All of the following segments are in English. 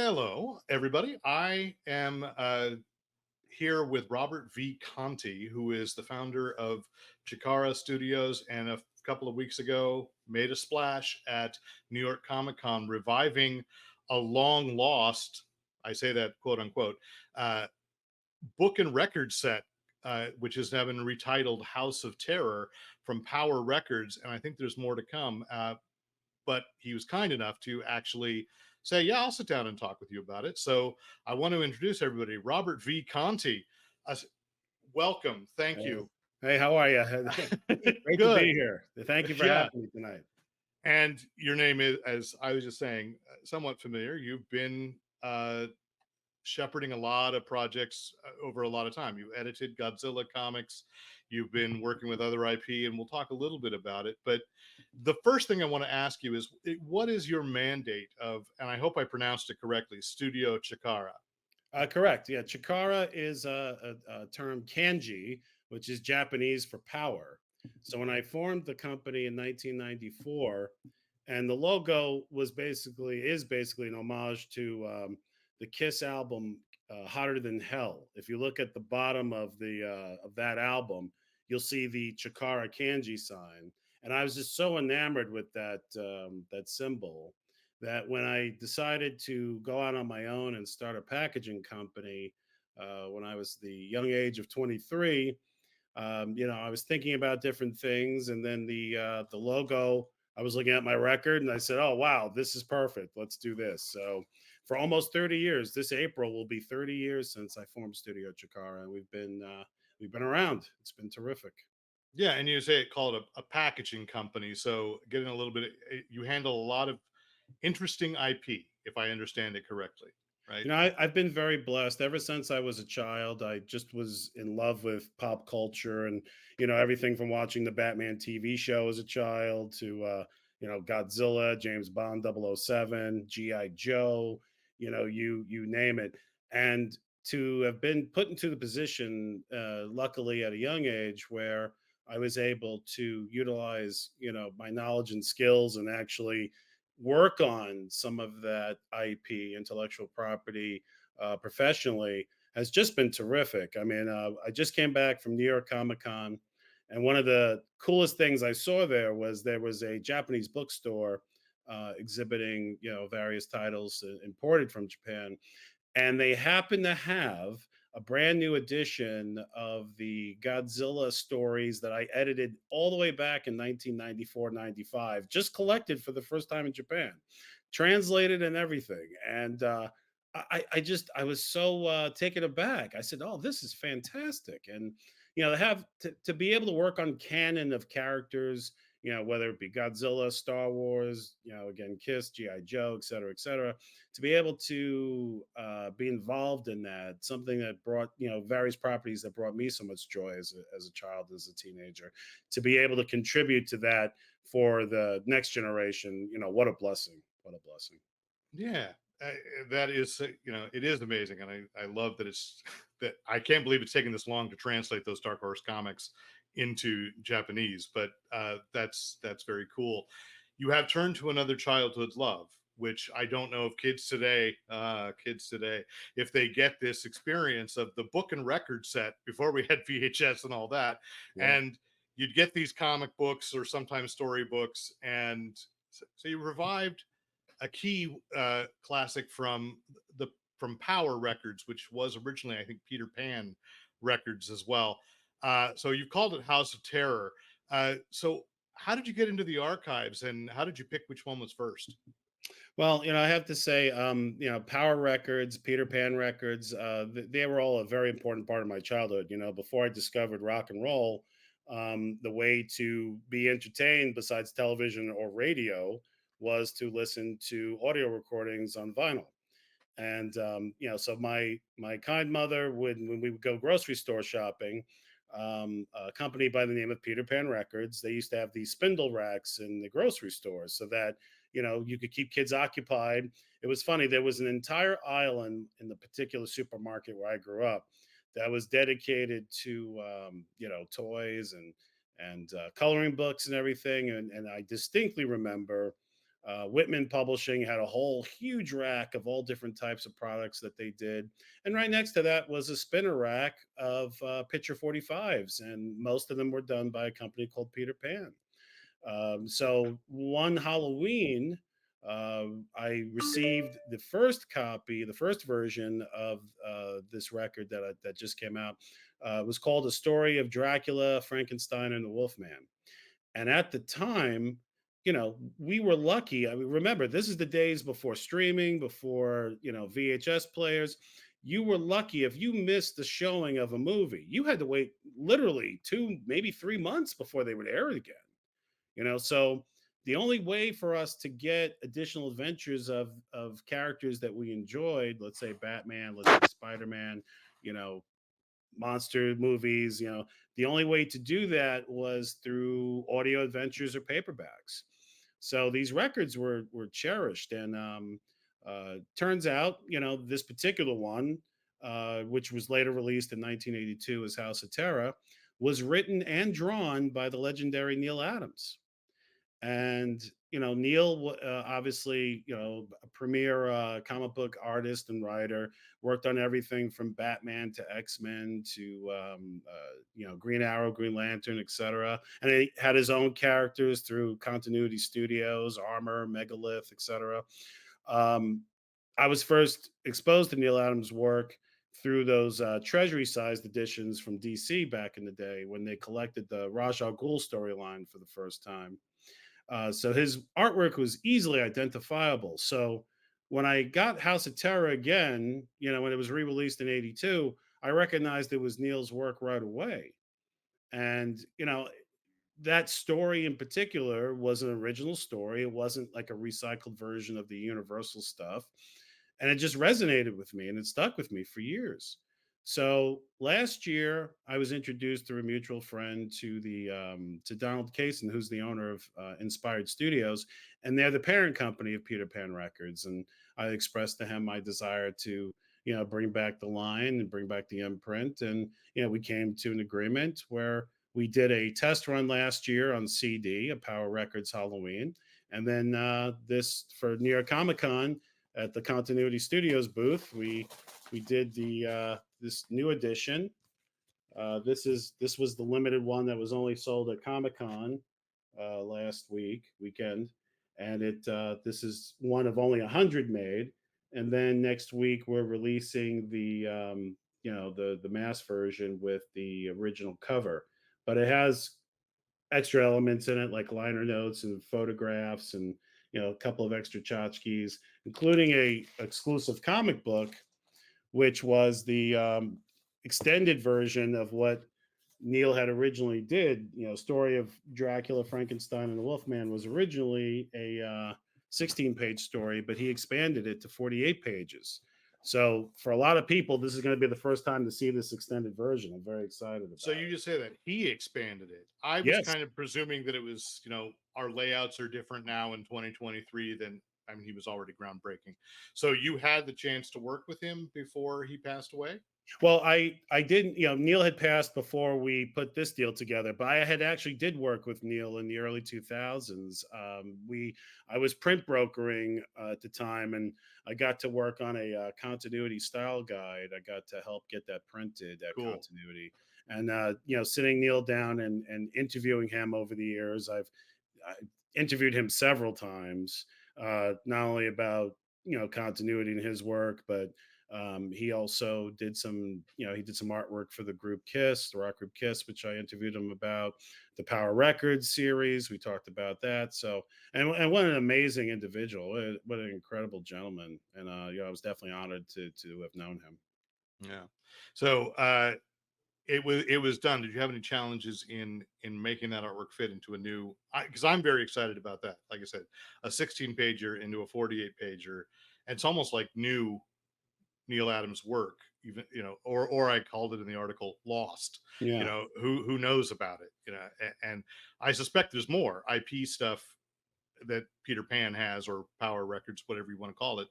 Hello, everybody. I am here with Robert V. Conte, who is the founder of Chikara Studios, and a couple of weeks ago made a splash at New York Comic Con, reviving a long lost, I say that quote unquote, uh, book and record set, which has now been retitled House of Terror from Power Records. And I think there's more to come. But he was kind enough to actually say, "Yeah, I'll sit down and talk with you about it." So I want to introduce everybody. Robert V. Conti, uh, welcome. Thank Hey, you. hey, how are you? Great to be Good. here. Thank you for Yeah. having me tonight. And your name is, as I was just saying, somewhat familiar. You've been shepherding a lot of projects over a lot of time. You edited Godzilla comics, you've been working with other IP, and we'll talk a little bit about it. But the first thing I want to ask you is what is your mandate of, and I hope I pronounced it correctly, Studio Chikara? Correct. Yeah, Chikara is a term kanji, which is Japanese for power. So when I formed the company in 1994, and the logo is basically an homage to the Kiss album "Hotter Than Hell." If you look at the bottom of the of that album, you'll see the Chikara kanji sign, and I was just so enamored with that symbol that when I decided to go out on my own and start a packaging company when I was the young age of 23, I was thinking about different things, and then the logo. I was looking at my record, and I said, "Oh wow, this is perfect. Let's do this." So, for almost 30 years, this April will be 30 years since I formed Studio Chikara, and we've been around. It's been terrific. Yeah, and you say it called a packaging company. So getting a little bit, you handle a lot of interesting IP, if I understand it correctly, right? I've been very blessed ever since I was a child. I just was in love with pop culture and, everything from watching the Batman TV show as a child to, Godzilla, James Bond 007, G.I. Joe, you name it. And to have been put into the position, luckily at a young age, where I was able to utilize, my knowledge and skills and actually work on some of that IP, intellectual property, professionally has just been terrific. I mean, I just came back from New York Comic Con, and one of the coolest things I saw there was a Japanese bookstore exhibiting, various titles imported from Japan, and they happen to have a brand new edition of the Godzilla stories that I edited all the way back in 1994, 95, just collected for the first time in Japan, translated and everything. And I was so taken aback. I said, "Oh, this is fantastic!" And to be able to work on canon of characters, whether it be Godzilla, Star Wars, again, Kiss, GI Joe, et cetera, to be able to be involved in that, something that brought, various properties that brought me so much joy as a child, as a teenager, to be able to contribute to that for the next generation, what a blessing. What a blessing. Yeah, that is, it is amazing, and I love that it's that I can't believe it's taken this long to translate those Dark Horse comics into Japanese, but that's very cool. You have turned to another childhood love, which I don't know if kids today, if they get this experience of the book and record set before we had VHS and all that, Yeah. and you'd get these comic books or sometimes storybooks, and so you revived a key classic from Power Records, which was originally, I think, Peter Pan Records as well. So you've called it House of Terror. So how did you get into the archives, and how did you pick which one was first? Well, I have to say, Power Records, Peter Pan Records, they were all a very important part of my childhood. Before I discovered rock and roll, the way to be entertained besides television or radio was to listen to audio recordings on vinyl. And so my kind mother would, when we would go grocery store shopping, a company by the name of Peter Pan Records, they used to have these spindle racks in the grocery stores so that you could keep kids occupied. It was funny. There was an entire aisle in the particular supermarket where I grew up that was dedicated to toys and coloring books and everything. And I distinctly remember Whitman Publishing had a whole huge rack of all different types of products that they did. And right next to that was a spinner rack of Picture 45s. And most of them were done by a company called Peter Pan. So one Halloween, I received the first copy, the first version of this record that just came out. It was called "A Story of Dracula, Frankenstein, and the Wolfman." And at the time, we were lucky. I mean, remember, this is the days before streaming, before VHS players. You were lucky if you missed the showing of a movie. You had to wait literally 2, maybe 3 months before they would air it again. So the only way for us to get additional adventures of characters that we enjoyed, let's say Batman, let's say Spider-Man, you know monster movies, the only way to do that was through audio adventures or paperbacks. So these records were cherished. And turns out, this particular one, which was later released in 1982 as House of Terror, was written and drawn by the legendary Neal Adams. And Neil, obviously, a premier comic book artist and writer, worked on everything from Batman to X-Men to Green Arrow, Green Lantern, etc. And he had his own characters through Continuity Studios, Armor, Megalith, etc. um, I was first exposed to Neil Adams' work through those treasury-sized editions from DC back in the day when they collected the Ra's al Ghul storyline for the first time. So his artwork was easily identifiable. So when I got House of Terror again, when it was re-released in '82, I recognized it was Neil's work right away. And that story in particular was an original story. It wasn't like a recycled version of the Universal stuff. And it just resonated with me and it stuck with me for years. So last year, I was introduced through a mutual friend to Donald Kaysen, who's the owner of Inspired Studios, and they're the parent company of Peter Pan Records. And I expressed to him my desire to, bring back the line and bring back the imprint. And we came to an agreement where we did a test run last year on CD, a Power Records Halloween, and then this for New York Comic Con at the Continuity Studios booth, we did the this new edition. This was the limited one that was only sold at Comic Con last weekend, and it this is one of only 100 made. And then next week we're releasing the mass version with the original cover, but it has extra elements in it like liner notes and photographs and a couple of extra tchotchkes, including a exclusive comic book, which was the extended version of what Neil had originally did. Story of Dracula, Frankenstein, and the Wolfman was originally a 16-page story, but he expanded it to 48 pages. So for a lot of people, this is going to be the first time to see this extended version. I'm very excited So about you it. just say that he expanded it. I was Yes. kind of presuming that it was, our layouts are different now in 2023 than, I mean, he was already groundbreaking. So you had the chance to work with him before he passed away? Well, I didn't, Neil had passed before we put this deal together, but I had actually did work with Neil in the early 2000s. I was print brokering at the time, and I got to work on a continuity style guide. I got to help get that printed at Cool. Continuity, and sitting Neil down and interviewing him over the years. I interviewed him several times, not only about continuity in his work, but he also did he did some artwork for the group Kiss, the rock group Kiss, which I interviewed him about. The Power Records series, we talked about that. So, and what an amazing individual, what an incredible gentleman, and I was definitely honored to have known him. Yeah. So it was done. Did you have any challenges in making that artwork fit into a new? Because I'm very excited about that. Like I said, a 16 pager into a 48 pager, and it's almost like new Neil Adams' work. Even or I called it in the article "Lost." Yeah. Who knows about it? And I suspect there's more IP stuff that Peter Pan has, or Power Records, whatever you want to call it,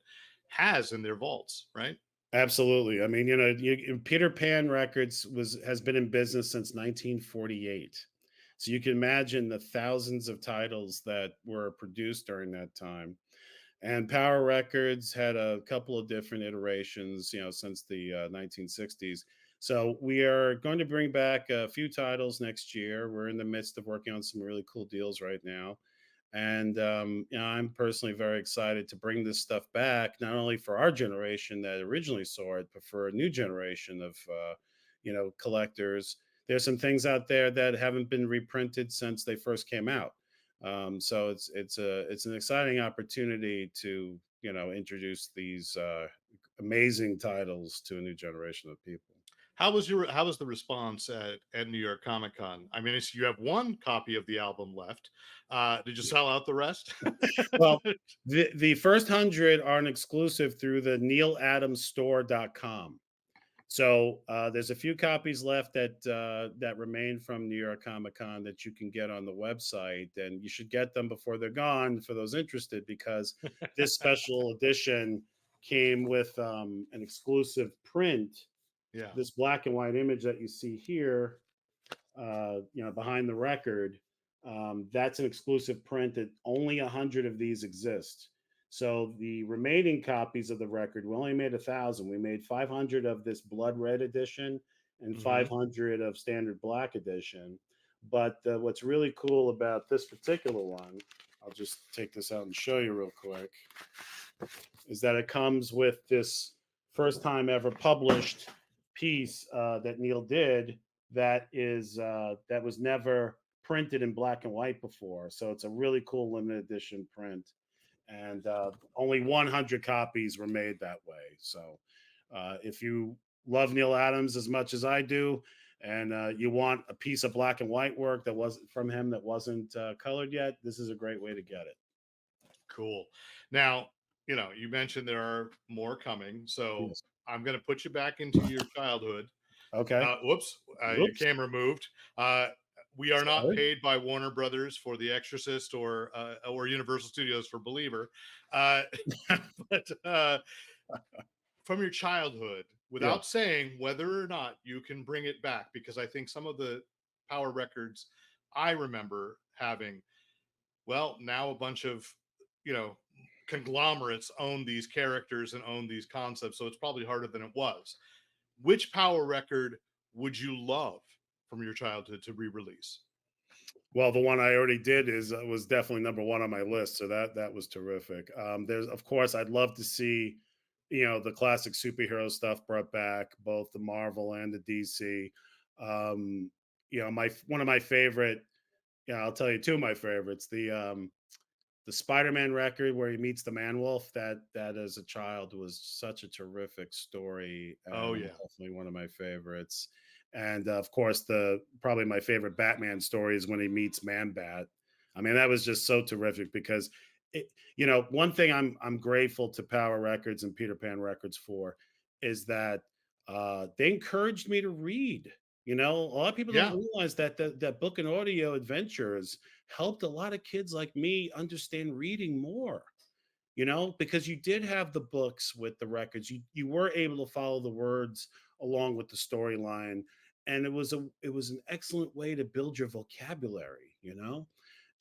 has in their vaults, right? Absolutely. I mean, Peter Pan Records has been in business since 1948. So you can imagine the thousands of titles that were produced during that time. And Power Records had a couple of different iterations, since the 1960s. So we are going to bring back a few titles next year. We're in the midst of working on some really cool deals right now. And I'm personally very excited to bring this stuff back, not only for our generation that originally saw it, but for a new generation of collectors. There's some things out there that haven't been reprinted since they first came out. So it's an exciting opportunity to introduce these amazing titles to a new generation of people. How was the response at New York Comic Con? I mean, you have one copy of the album left. Did you sell out the rest? Well, the first 100 are an exclusive through the nealadamsstore.com. So there's a few copies left that remain from New York Comic Con that you can get on the website, and you should get them before they're gone for those interested, because this special edition came with an exclusive print. Yeah. This black and white image that you see here, behind the record, that's an exclusive print that only 100 of these exist. So the remaining copies of the record, we only made 1,000. We made 500 of this blood red edition and Hmm. 500 of standard black edition. But what's really cool about this particular one, I'll just take this out and show you real quick, is that it comes with this first time ever published piece that Neal did, that was never printed in black and white before. So it's a really cool limited edition print, and only 100 copies were made that way. So if you love Neal Adams as much as I do, and you want a piece of black and white work that wasn't from him, that wasn't colored yet, this is a great way to get it. Cool. Now, you mentioned there are more coming, so Yes. I'm going to put you back into your childhood. Okay. Whoops, your Whoops. camera moved. Uh, we are not Sorry. paid by Warner Brothers for The Exorcist or Universal Studios for Believer, uh, but from your childhood, Yeah. without saying whether or not you can bring it back, because I think some of the Power records I remember having, well, now a bunch of you know conglomerates own these characters and own these concepts, so it's probably harder than it was. Which Power record would you love from your childhood to re-release? Well, the one I already did is was definitely number one on my list, so that was terrific. There's, of course, I'd love to see, the classic superhero stuff brought back, both the Marvel and the DC. My one of my favorite, I'll tell you two of my favorites. The Spider-Man record where he meets the Man Wolf. That as a child was such a terrific story, Oh and yeah. definitely one of my favorites. And of course, the probably my favorite Batman story is when he meets Man Bat. I mean, that was just so terrific because one thing I'm grateful to Power Records and Peter Pan Records for is that they encouraged me to read. A lot of people don't Yeah. realize that book and audio adventures helped a lot of kids like me understand reading more, because you did have the books with the records. You were able to follow the words along with the storyline, and it was an excellent way to build your vocabulary.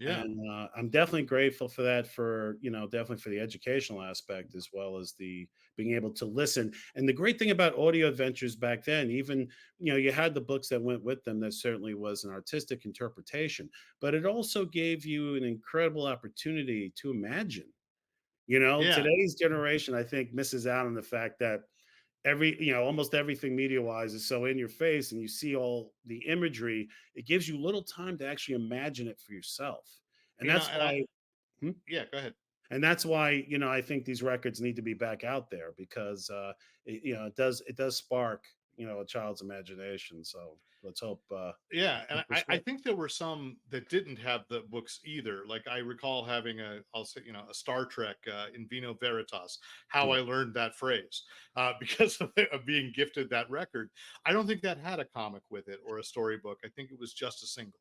Yeah. And I'm definitely grateful for that, for definitely for the educational aspect, as well as the being able to listen. And the great thing about audio adventures back then, even you had the books that went with them, that certainly was an artistic interpretation, but it also gave you an incredible opportunity to imagine. Yeah. Today's generation, I think, misses out on the fact that almost everything media wise is so in your face, and you see all the imagery. It gives you little time to actually imagine it for yourself. And that's And I why, hmm? yeah, go ahead. And that's why, I think these records need to be back out there, because it does spark, a child's imagination. So let's Yeah, and hope this I works. think there were some that didn't have the books either. Like I recall having I'll say, a Star Trek in Vino Veritas. How Yeah. I learned that phrase because of being gifted that record. I don't think that had a comic with it or a storybook. I think it was just a single.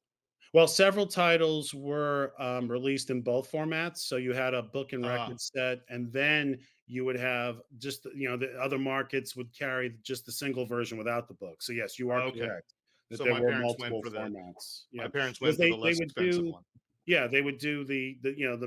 Well, several titles were released in both formats. So you had a book and Ah, record set, and then you would have just the other markets would carry just the single version without the book. So yes, you are okay. correct. that So there my were parents went multiple for the formats. my Yeah, parents because went for the they less would expensive do one. yeah, they would do the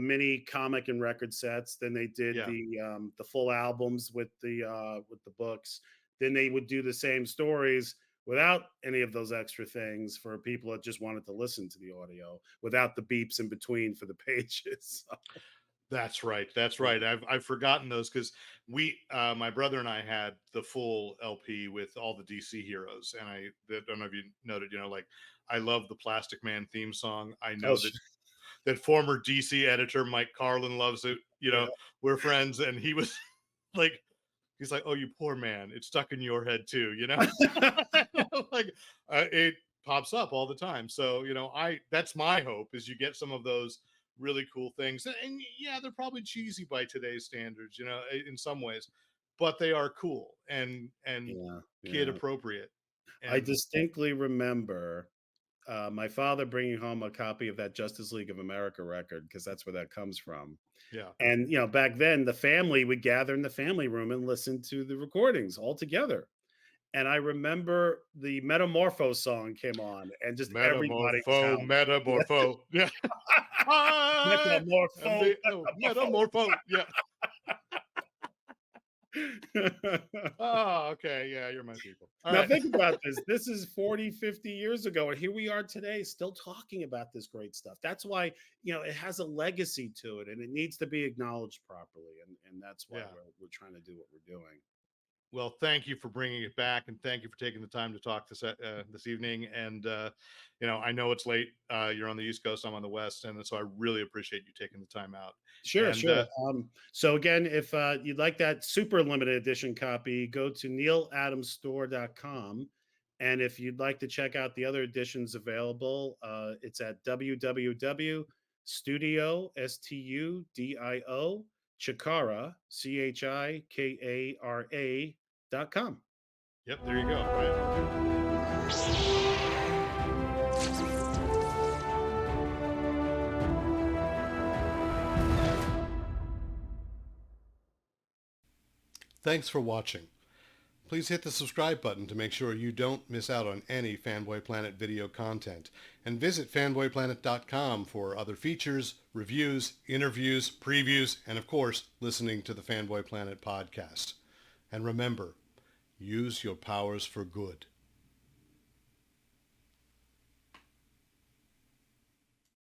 mini comic and record sets. Then they did Yeah, the full albums with the books. Then they would do the same stories without any of those extra things for people that just wanted to listen to the audio without the beeps in between for the pages. that's right. That's Yeah. right. I've forgotten those because we my brother and I had the full LP with all the DC heroes, and I don't know if you noted, like I love the Plastic Man theme song. I Oh, know that former DC editor Mike Carlin loves it. yeah. We're friends, and he was like, he's like, "Oh, you poor man, it's stuck in your head too," like it pops up all the time. So I that's my hope is you get some of those really cool things, and yeah, they're probably cheesy by today's standards, in some ways, but they are cool and Yeah, kid yeah. appropriate, I and distinctly remember my father bringing home a copy of that Justice League of America record because that's where that comes from. yeah, And back then the family would gather in the family room and listen to the recordings all together. And I remember the Metamorpho song came on, and just everybody was metamorpho, howling. Yeah. metamorpho, yeah, I am Metamorpho, the metamorpho, yeah. metamorpho. Oh, okay. Yeah, you're my people. All Now right. think about this. This is 40, 50 years ago, and here we are today still talking about this great stuff. That's why, it has a legacy to it and it needs to be acknowledged properly. And that's why Yeah. we're trying to do what we're doing. Well, thank you for bringing it back, and thank you for taking the time to talk this evening. And I know it's late. You're on the East Coast. I'm on the West, and so I really appreciate you taking the time out. Sure, And sure. So again, if you'd like that super limited edition copy, go to nealadamsstore.com. And if you'd like to check out the other editions available, it's at www.studio, Studio, Chikara, Chikara.com. yep, there you go. Right. Thanks for watching. Please hit the subscribe button to make sure you don't miss out on any Fanboy Planet video content. And visit fanboyplanet.com for other features, reviews, interviews, previews, and of course, listening to the Fanboy Planet podcast. And remember, use your powers for good.